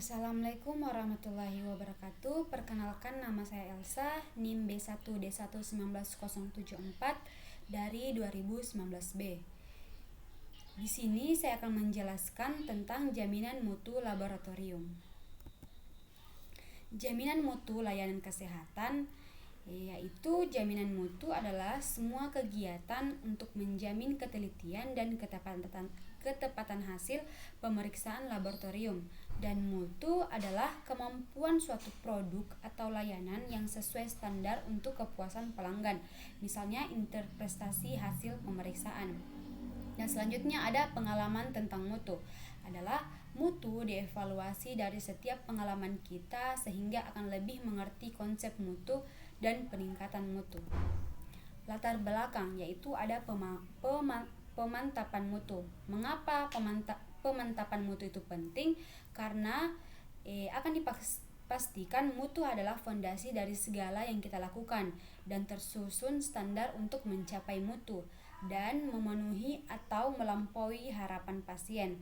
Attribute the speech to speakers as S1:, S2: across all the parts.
S1: Assalamualaikum warahmatullahi wabarakatuh. Perkenalkan, nama saya Elsa, NIM B1D11974 dari 2019B. Di sini saya akan menjelaskan tentang jaminan mutu laboratorium. Jaminan mutu layanan kesehatan, yaitu jaminan mutu adalah semua kegiatan untuk menjamin ketelitian dan ketepatan hasil pemeriksaan laboratorium, dan mutu adalah kemampuan suatu produk atau layanan yang sesuai standar untuk kepuasan pelanggan, misalnya interpretasi hasil pemeriksaan. Dan selanjutnya ada pengalaman tentang mutu. Adalah mutu dievaluasi dari setiap pengalaman kita sehingga akan lebih mengerti konsep mutu dan peningkatan mutu. Latar belakang, yaitu ada pemantapan mutu. Mengapa pemantapan mutu itu penting? Karena akan dipastikan mutu adalah fondasi dari segala yang kita lakukan dan tersusun standar untuk mencapai mutu dan memenuhi atau melampaui harapan pasien.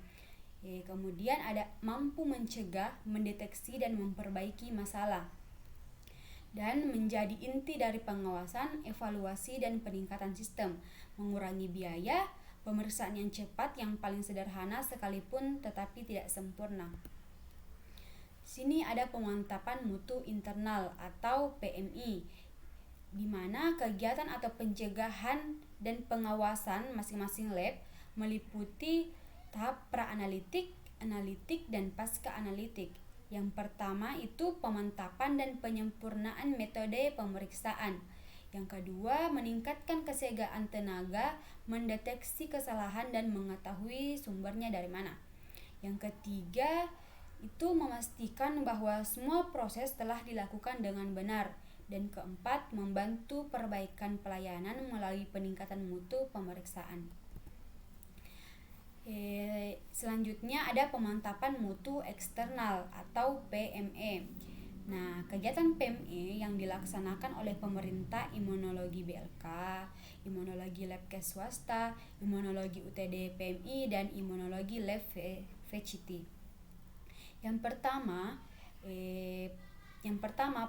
S1: Kemudian ada mampu mencegah, mendeteksi dan memperbaiki masalah, dan menjadi inti dari pengawasan, evaluasi dan peningkatan sistem, mengurangi biaya, pemeriksaan yang cepat yang paling sederhana sekalipun tetapi tidak sempurna. Sini ada pemantapan mutu internal atau PMI, di mana kegiatan atau pencegahan dan pengawasan masing-masing lab meliputi tahap pra-analitik, analitik, dan pasca-analitik. Yang pertama itu pemantapan dan penyempurnaan metode pemeriksaan. Yang kedua, meningkatkan kesiagaan tenaga, mendeteksi kesalahan dan mengetahui sumbernya dari mana. Yang ketiga, itu memastikan bahwa semua proses telah dilakukan dengan benar. Dan keempat, membantu perbaikan pelayanan melalui peningkatan mutu pemeriksaan. Selanjutnya ada pemantapan mutu eksternal atau PME. Nah, kegiatan PME yang dilaksanakan oleh pemerintah, imunologi BLK, imunologi lab kes swasta, imunologi UTD PMI, dan imunologi lab VCT. Yang pertama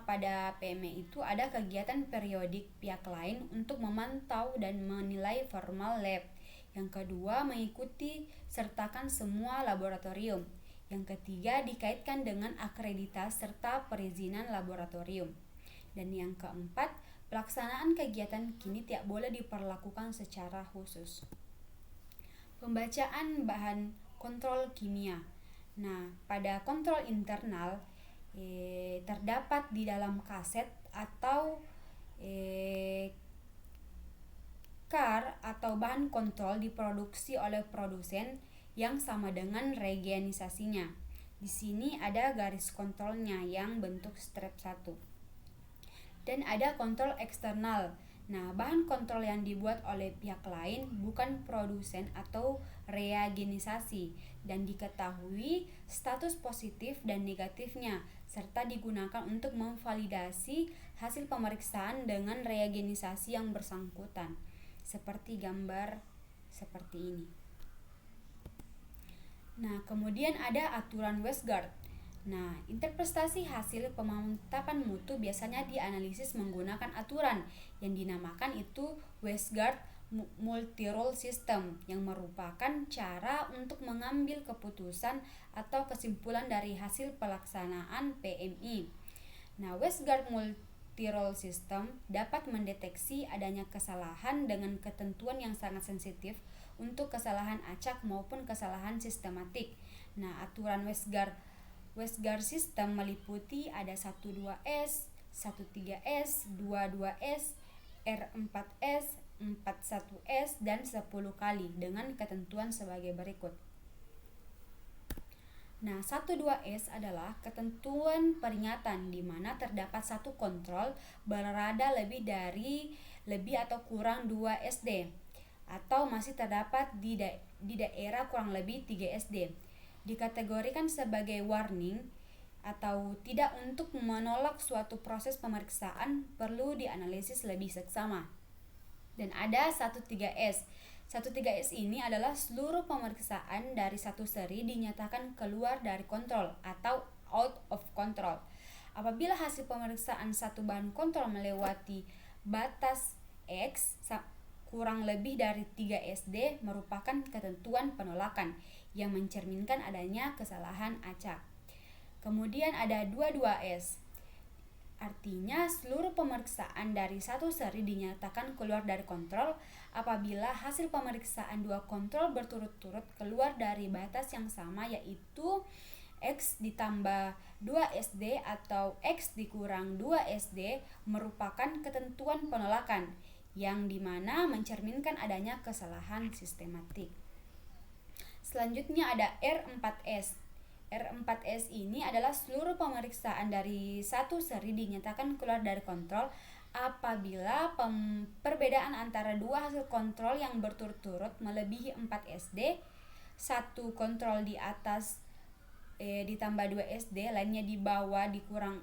S1: pada PME itu ada kegiatan periodik pihak lain untuk memantau dan menilai formal lab. Yang kedua, mengikuti sertakan semua laboratorium. Yang ketiga, dikaitkan dengan akreditas serta perizinan laboratorium. Dan yang keempat, pelaksanaan kegiatan kini tidak boleh diperlakukan secara khusus. Pembacaan bahan kontrol kimia. Nah, pada kontrol internal terdapat di dalam kaset atau kar atau bahan kontrol diproduksi oleh produsen yang sama dengan reagenisasinya. Di sini ada garis kontrolnya yang bentuk strap 1. Dan ada kontrol eksternal. Nah, bahan kontrol yang dibuat oleh pihak lain bukan produsen atau reagenisasi, dan diketahui status positif dan negatifnya, serta digunakan untuk memvalidasi hasil pemeriksaan dengan reagenisasi yang bersangkutan, seperti gambar seperti ini. Nah, kemudian ada aturan Westgard. Nah, interpretasi hasil pemantapan mutu biasanya dianalisis menggunakan aturan yang dinamakan itu Westgard Multi-Role System, yang merupakan cara untuk mengambil keputusan atau kesimpulan dari hasil pelaksanaan PMI. Nah, Westgard Multi-Role System dapat mendeteksi adanya kesalahan dengan ketentuan yang sangat sensitif untuk kesalahan acak maupun kesalahan sistematik. Nah, aturan Westgard System meliputi ada 12S, 13S, 22S, R4S, 41S, dan 10 kali dengan ketentuan sebagai berikut. Nah, 12S adalah ketentuan peringatan di mana terdapat satu kontrol berada lebih atau kurang 2 SD atau masih terdapat di daerah kurang lebih 3 SD. Dikategorikan sebagai warning atau tidak untuk menolak suatu proses pemeriksaan perlu dianalisis lebih seksama. Dan ada 13S. 13S ini adalah seluruh pemeriksaan dari satu seri dinyatakan keluar dari kontrol atau out of control. Apabila hasil pemeriksaan satu bahan kontrol melewati batas X kurang lebih dari 3 SD merupakan ketentuan penolakan yang mencerminkan adanya kesalahan acak. Kemudian ada 22S. Artinya seluruh pemeriksaan dari satu seri dinyatakan keluar dari kontrol apabila hasil pemeriksaan dua kontrol berturut-turut keluar dari batas yang sama, yaitu X ditambah 2 SD atau X dikurang 2 SD merupakan ketentuan penolakan yang dimana mencerminkan adanya kesalahan sistematik. Selanjutnya ada R4S. R4S ini adalah seluruh pemeriksaan dari satu seri dinyatakan keluar dari kontrol apabila perbedaan antara dua hasil kontrol yang berturut-turut melebihi 4 SD, satu kontrol di atas ditambah 2 SD, lainnya di bawah dikurang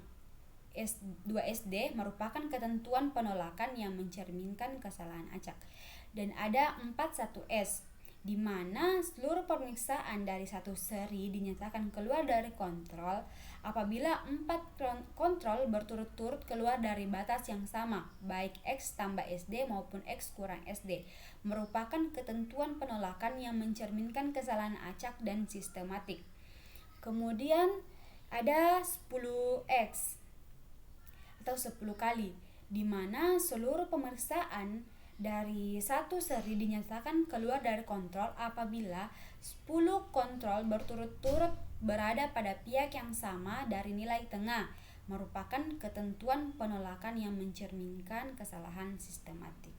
S1: 2 SD merupakan ketentuan penolakan yang mencerminkan kesalahan acak. Dan ada 41S, di mana seluruh pemeriksaan dari satu seri dinyatakan keluar dari kontrol apabila 4 kontrol berturut-turut keluar dari batas yang sama, baik X tambah SD maupun X kurang SD, merupakan ketentuan penolakan yang mencerminkan kesalahan acak dan sistematik. Kemudian ada 10X atau 10 kali, di mana seluruh pemeriksaan dari satu seri dinyatakan keluar dari kontrol apabila 10 kontrol berturut-turut berada pada pihak yang sama dari nilai tengah, merupakan ketentuan penolakan yang mencerminkan kesalahan sistematik.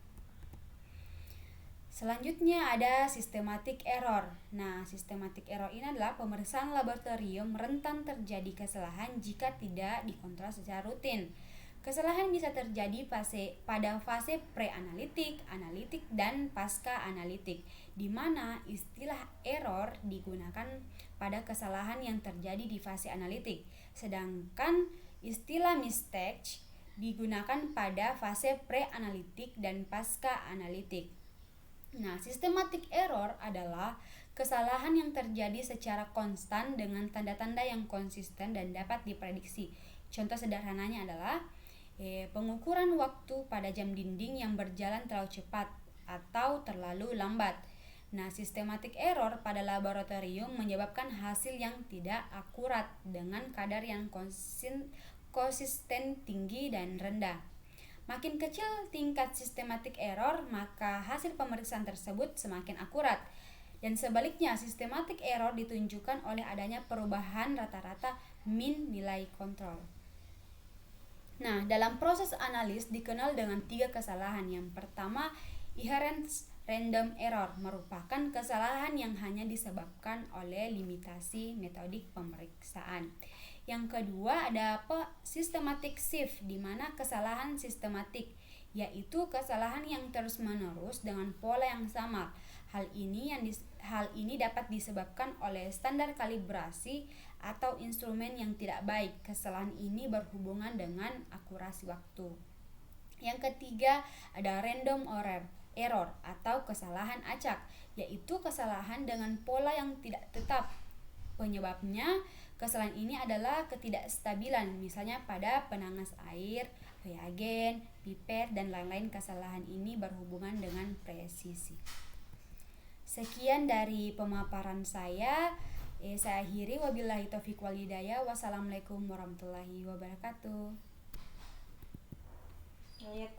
S1: Selanjutnya ada systematic error. Nah, systematic error ini adalah pemeriksaan laboratorium rentan terjadi kesalahan jika tidak dikontrol secara rutin. Kesalahan bisa terjadi pada fase pre-analitik, analitik, dan pasca-analitik, di mana istilah error digunakan pada kesalahan yang terjadi di fase analitik, sedangkan istilah mistake digunakan pada fase pre-analitik dan pasca-analitik. Nah, systematic error adalah kesalahan yang terjadi secara konstan dengan tanda-tanda yang konsisten dan dapat diprediksi. Contoh sederhananya adalah pengukuran waktu pada jam dinding yang berjalan terlalu cepat atau terlalu lambat. Nah, systematic error pada laboratorium menyebabkan hasil yang tidak akurat dengan kadar yang konsisten tinggi dan rendah. Makin kecil tingkat systematic error, maka hasil pemeriksaan tersebut semakin akurat. Dan sebaliknya, systematic error ditunjukkan oleh adanya perubahan rata-rata min nilai kontrol. Nah, dalam proses analis dikenal dengan 3 kesalahan. Yang pertama, inherent random error, merupakan kesalahan yang hanya disebabkan oleh limitasi metodik pemeriksaan. Yang kedua ada systematic shift, di mana kesalahan sistematik, yaitu kesalahan yang terus-menerus dengan pola yang sama. Hal ini dapat disebabkan oleh standar kalibrasi atau instrumen yang tidak baik. Kesalahan ini berhubungan dengan akurasi waktu. Yang ketiga ada random error atau kesalahan acak, yaitu kesalahan dengan pola yang tidak tetap. Penyebabnya kesalahan ini adalah ketidakstabilan, misalnya pada penanas air, reagen, pipet, dan lain-lain. Kesalahan ini berhubungan dengan presisi. Sekian dari pemaparan saya. Saya akhiri, wabillahi taufiq wal hidayah. Wassalamualaikum warahmatullahi wabarakatuh.
S2: Ya,